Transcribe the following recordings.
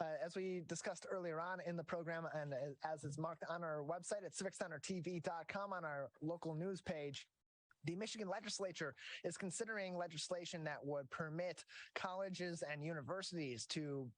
As we discussed earlier on in the program, and as is marked on our website at civiccentertv.com on our local news page, the Michigan legislature is considering legislation that would permit colleges and universities to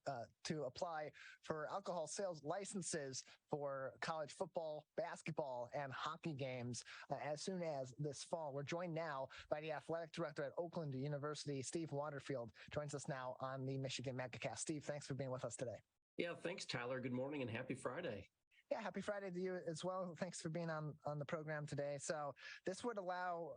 apply for alcohol sales licenses for college football, basketball, and hockey games as soon as this fall. We're joined now by the athletic director at Oakland University, Steve Waterfield, joins us now on the Michigan Megacast. Steve, thanks for being with us today. Yeah, thanks, Tyler. Good morning and happy Friday. Yeah, happy Friday to you as well. Thanks for being on the program today. So this would allow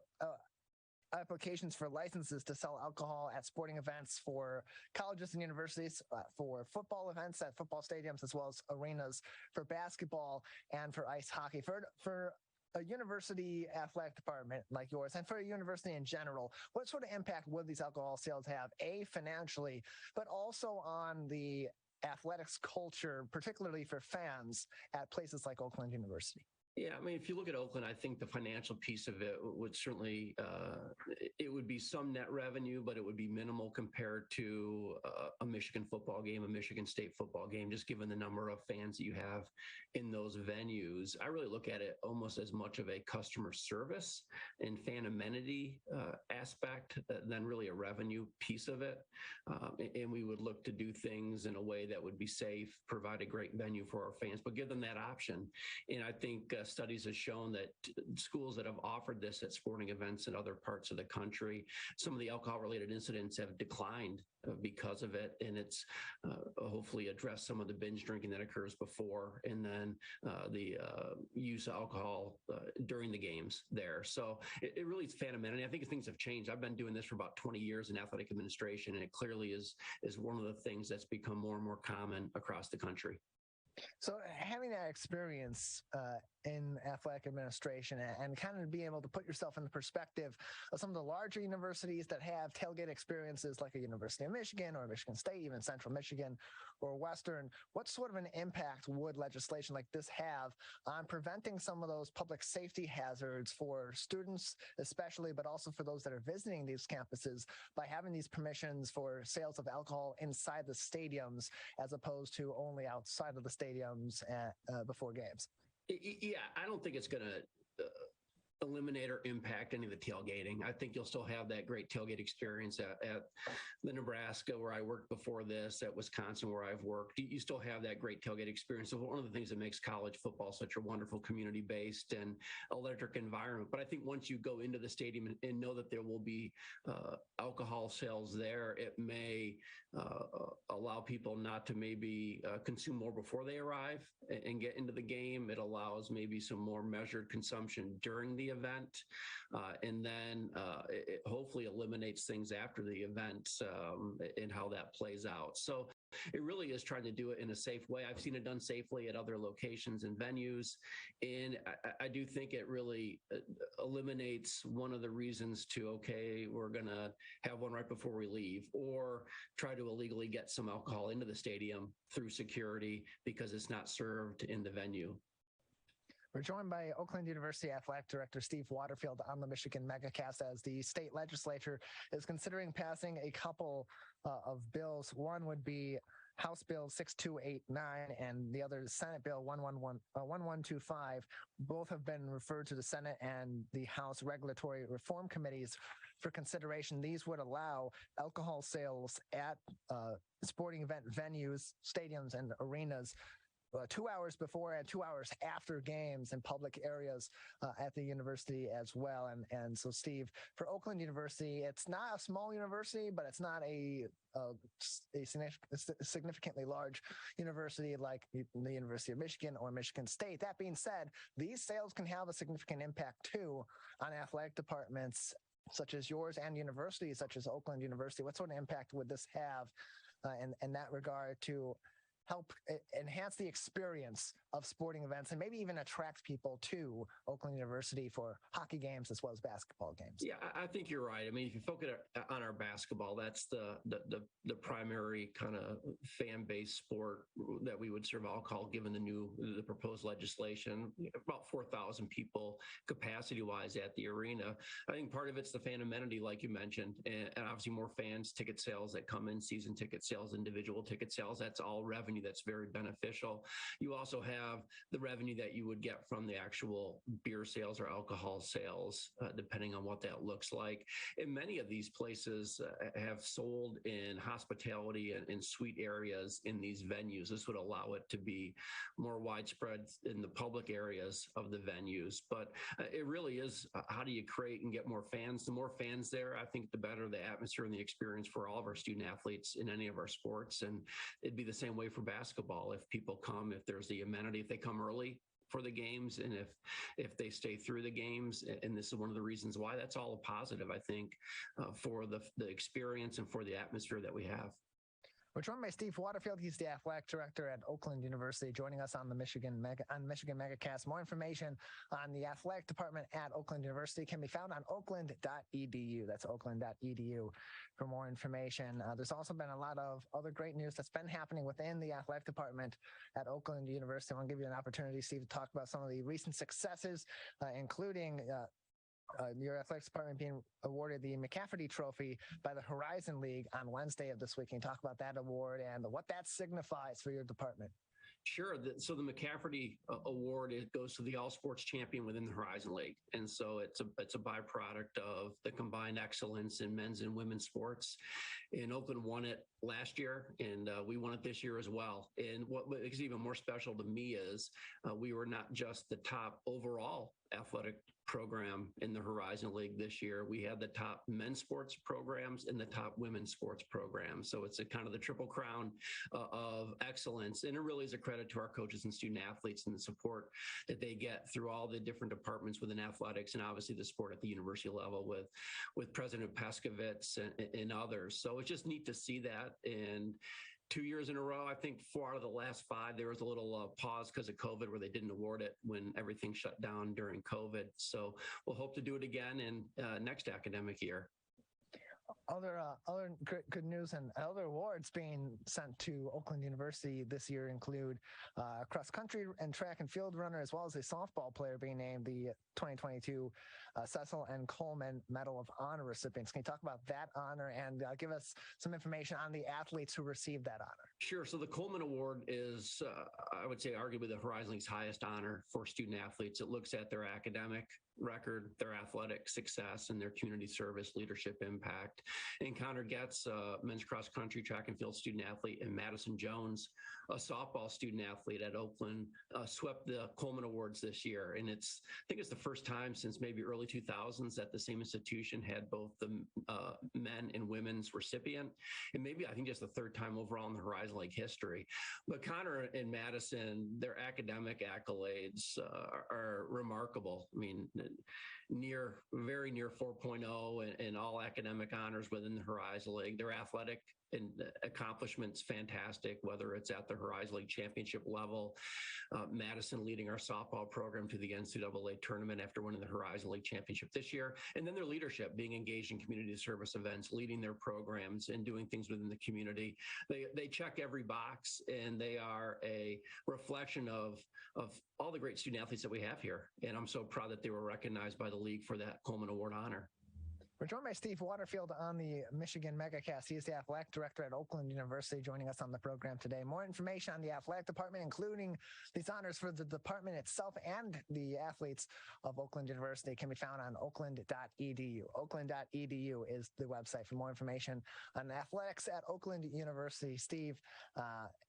applications for licenses to sell alcohol at sporting events for colleges and universities, for football events at football stadiums, as well as arenas for basketball and for ice hockey. For a university athletic department like yours, and for a university in general, what sort of impact would these alcohol sales have, financially, but also on the athletics culture, particularly for fans at places like Oakland University? Yeah, I mean, if you look at Oakland, I think the financial piece of it would certainly, it would be some net revenue, but it would be minimal compared to a Michigan football game, a Michigan State football game, just given the number of fans that you have in those venues. I really look at it almost as much of a customer service and fan amenity aspect than really a revenue piece of it. And we would look to do things in a way that would be safe, provide a great venue for our fans, but give them that option. And I think studies have shown that schools that have offered this at sporting events in other parts of the country, some of the alcohol-related incidents have declined because of it, and it's hopefully addressed some of the binge drinking that occurs before, and then the use of alcohol during the games there. So it really is fan amenity. I think things have changed. I've been doing this for about 20 years in athletic administration, and it clearly is one of the things that's become more and more common across the country. So having that experience in athletic administration and kind of being able to put yourself in the perspective of some of the larger universities that have tailgate experiences like a University of Michigan or Michigan State, even Central Michigan or Western, what sort of an impact would legislation like this have on preventing some of those public safety hazards for students especially, but also for those that are visiting these campuses by having these permissions for sales of alcohol inside the stadiums as opposed to only outside of the stadiums before games? Yeah, I don't think it's going to eliminate or impact any of the tailgating. I think you'll still have that great tailgate experience at the Nebraska where I worked before this, at Wisconsin where I've worked. You still have that great tailgate experience. So one of the things that makes college football such a wonderful community-based and electric environment. But I think once you go into the stadium and know that there will be alcohol sales there, it may allow people not to maybe consume more before they arrive and get into the game. It allows maybe some more measured consumption during the event, and then it hopefully eliminates things after the event and how that plays out. So it really is trying to do it in a safe way. I've seen it done safely at other locations and venues, and I do think it really eliminates one of the reasons to, okay, we're going to have one right before we leave, or try to illegally get some alcohol into the stadium through security because it's not served in the venue. We're joined by Oakland University Athletic Director Steve Waterfield on the Michigan Megacast as the state legislature is considering passing a couple of bills. One would be House Bill 6289 and the other is Senate Bill 1125. Both have been referred to the Senate and the House Regulatory Reform Committees for consideration. These would allow alcohol sales at sporting event venues, stadiums, and arenas 2 hours before and 2 hours after games in public areas at the university as well. And so, Steve, for Oakland University, it's not a small university, but it's not a significantly large university like the University of Michigan or Michigan State. That being said, these sales can have a significant impact, too, on athletic departments such as yours and universities such as Oakland University. What sort of impact would this have in that regard to help enhance the experience of sporting events and maybe even attract people to Oakland University for hockey games as well as basketball games? Yeah, I think you're right. I mean, if you focus on our basketball, that's the primary kind of fan-based sport that we would serve alcohol, given the proposed legislation. About 4,000 people capacity-wise at the arena. I think part of it's the fan amenity, like you mentioned, and obviously more fans, ticket sales that come in, season ticket sales, individual ticket sales. That's all revenue that's very beneficial. You also have the revenue that you would get from the actual beer sales or alcohol sales, depending on what that looks like. And many of these places have sold in hospitality and in suite areas in these venues. This would allow it to be more widespread in the public areas of the venues. But it really is, how do you create and get more fans? The more fans there, I think the better the atmosphere and the experience for all of our student athletes in any of our sports. And it'd be the same way for basketball. If people come, if there's the amenity, if they come early for the games, and if they stay through the games, and this is one of the reasons why, that's all a positive, I think, for the experience and for the atmosphere that we have. We're joined by Steve Waterfield. He's the athletic director at Oakland University, joining us on the Michigan Megacast. More information on the athletic department at Oakland University can be found on oakland.edu. That's oakland.edu for more information. There's also been a lot of other great news that's been happening within the athletic department at Oakland University. I want to give you an opportunity, Steve, to talk about some of the recent successes, including your athletics department being awarded the McCafferty Trophy by the Horizon League on Wednesday of this week. Can you talk about that award and what that signifies for your department? Sure. So the McCafferty Award, it goes to the all sports champion within the Horizon League. And so it's a byproduct of the combined excellence in men's and women's sports. And Oakland won it last year, and we won it this year as well. And what makes it even more special to me is we were not just the top overall athletic program in the Horizon League this year. We had the top men's sports programs and the top women's sports programs. So it's a kind of the triple crown of excellence. And it really is a credit to our coaches and student athletes and the support that they get through all the different departments within athletics, and obviously the sport at the university level with President Peskovitz and others. So it's just neat to see that. And 2 years in a row, I think 4 out of the last 5, there was a little pause because of COVID where they didn't award it when everything shut down during COVID. So we'll hope to do it again in next academic year. Other good news and other awards being sent to Oakland University this year include cross country and track and field runner, as well as a softball player being named the 2022 Cecil and Coleman Medal of Honor recipients. Can you talk about that honor and give us some information on the athletes who received that honor? Sure. So the Coleman Award is, I would say, arguably the Horizon League's highest honor for student athletes. It looks at their academic record, their athletic success, and their community service, leadership impact. And Connor Getz, men's cross country, track and field student athlete, and Madison Jones, a softball student athlete at Oakland, swept the Coleman Awards this year. And I think it's the first time since maybe early 2000s that the same institution had both the men and women's recipient. And maybe I think just the third time overall in the Horizon League history. But Connor and Madison, their academic accolades are remarkable. I mean, very near 4.0 and all academic honors within the Horizon League. Their athletic and accomplishments fantastic, whether it's at the Horizon League championship level, Madison leading our softball program to the NCAA tournament after winning the Horizon League championship this year, and then their leadership, being engaged in community service events, leading their programs and doing things within the community. They check every box, and they are a reflection of all the great student athletes that we have here. And I'm so proud that they were recognized by the league for that Coleman Award honor. We're joined by Steve Waterfield on the Michigan Megacast. He is the athletic director at Oakland University, joining us on the program today. More information on the athletic department, including these honors for the department itself and the athletes of Oakland University, can be found on oakland.edu. Oakland.edu is the website for more information on athletics at Oakland University. Steve,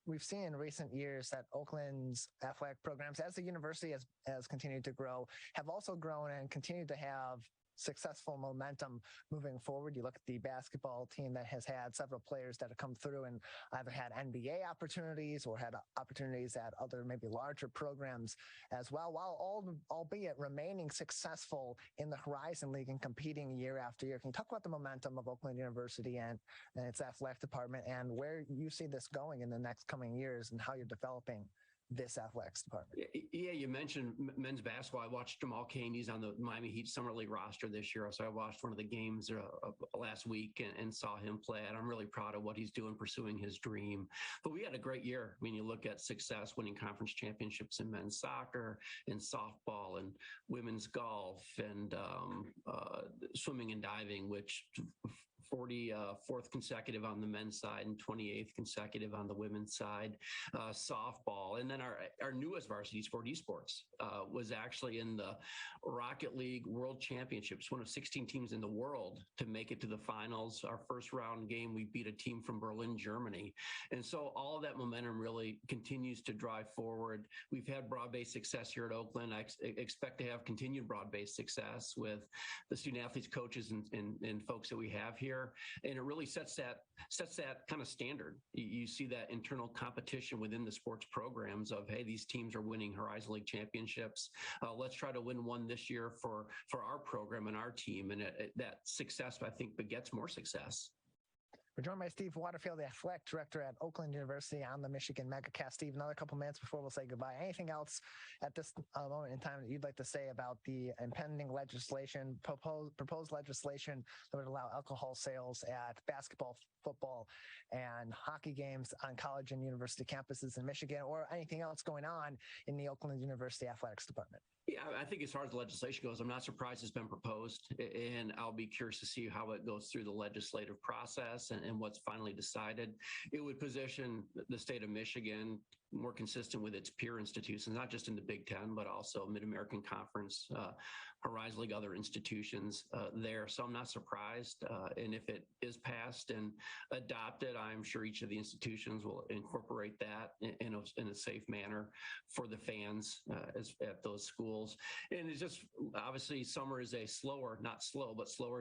we've seen in recent years that Oakland's athletic programs, as the university has continued to grow, have also grown and continued to have successful momentum moving forward. You look at the basketball team that has had several players that have come through and either had NBA opportunities or had opportunities at other maybe larger programs as well, while albeit remaining successful in the Horizon League and competing year after year. Can you talk about the momentum of Oakland University and its athletic department and where you see this going in the next coming years and how you're developing this athletics department? Yeah, you mentioned men's basketball. I watched Jamal Cain. He's on the Miami Heat Summer League roster this year. So I watched one of the games last week and saw him play. And I'm really proud of what he's doing, pursuing his dream. But we had a great year. I mean, you look at success, winning conference championships in men's soccer and softball and women's golf and swimming and diving, which 44th consecutive on the men's side and 28th consecutive on the women's side, softball. And then our newest varsity sport, esports, was actually in the Rocket League World Championships, one of 16 teams in the world to make it to the finals. Our first round game, we beat a team from Berlin, Germany. And so all of that momentum really continues to drive forward. We've had broad-based success here at Oakland. I expect to have continued broad-based success with the student athletes, coaches, and folks that we have here. And it really sets that kind of standard. You see that internal competition within the sports programs of, hey, these teams are winning Horizon League championships. Let's try to win one this year for our program and our team. And that success, I think, begets more success. We're joined by Steve Waterfield, the athletic director at Oakland University on the Michigan Megacast. Steve, another couple minutes before we'll say goodbye. Anything else at this moment in time that you'd like to say about the impending legislation, proposed legislation that would allow alcohol sales at basketball, football, and hockey games on college and university campuses in Michigan, or anything else going on in the Oakland University Athletics Department? Yeah, I think as far as the legislation goes, I'm not surprised it's been proposed, and I'll be curious to see how it goes through the legislative process and what's finally decided. It would position the state of Michigan more consistent with its peer institutions, not just in the Big Ten, but also Mid-American Conference, Horizon League, other institutions there. So I'm not surprised. And if it is passed and adopted, I'm sure each of the institutions will incorporate that in a safe manner for the fans at those schools. And it's just, obviously, summer is a slower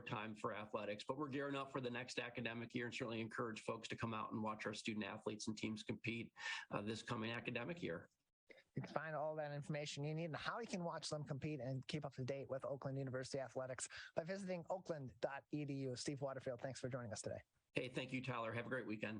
time for athletics, but we're gearing up for the next academic year and certainly encourage folks to come out and watch our student athletes and teams compete this coming academic year. You can find all that information you need and how you can watch them compete and keep up to date with Oakland University Athletics by visiting oakland.edu. Steve Waterfield, thanks for joining us today. Hey, thank you, Tyler. Have a great weekend.